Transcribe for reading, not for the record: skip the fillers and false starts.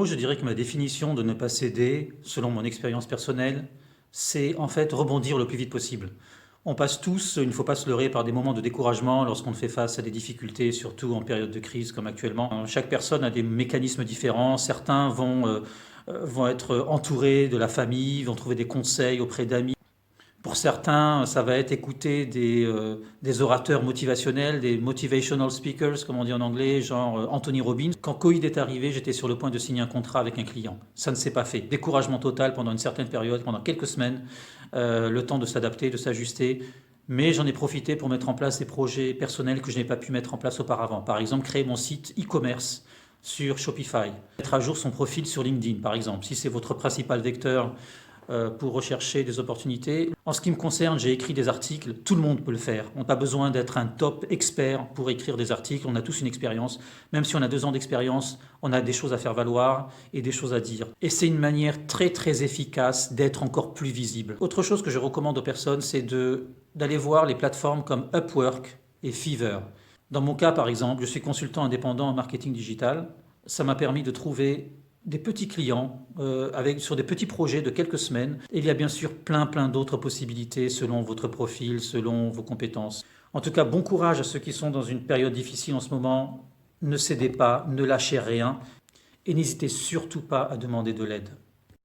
mots, je dirais que ma définition de ne pas céder, selon mon expérience personnelle, c'est en fait rebondir le plus vite possible. On passe tous, il ne faut pas se leurrer, par des moments de découragement lorsqu'on fait face à des difficultés, surtout en période de crise comme actuellement. Chaque personne a des mécanismes différents. Certains vont être entourés de la famille, vont trouver des conseils auprès d'amis. Pour certains, ça va être écouter des orateurs motivationnels, des motivational speakers, comme on dit en anglais, genre Anthony Robbins. Quand Covid est arrivé, j'étais sur le point de signer un contrat avec un client. Ça ne s'est pas fait. Découragement total pendant une certaine période, pendant quelques semaines, le temps de s'adapter, de s'ajuster. Mais j'en ai profité pour mettre en place des projets personnels que je n'ai pas pu mettre en place auparavant. Par exemple, créer mon site e-commerce sur Shopify. Mettre à jour son profil sur LinkedIn, par exemple, si c'est votre principal vecteur pour rechercher des opportunités. En ce qui me concerne, j'ai écrit des articles, tout le monde peut le faire. On n'a pas besoin d'être un top expert pour écrire des articles, on a tous une expérience. Même si on a 2 ans d'expérience, on a des choses à faire valoir et des choses à dire. Et c'est une manière très très efficace d'être encore plus visible. Autre chose que je recommande aux personnes, c'est d'aller voir les plateformes comme Upwork et Fiverr. Dans mon cas, par exemple, je suis consultant indépendant en marketing digital. Ça m'a permis de trouver des petits clients sur des petits projets de quelques semaines. Et il y a bien sûr plein d'autres possibilités selon votre profil, selon vos compétences. En tout cas, bon courage à ceux qui sont dans une période difficile en ce moment. Ne cédez pas, ne lâchez rien et n'hésitez surtout pas à demander de l'aide.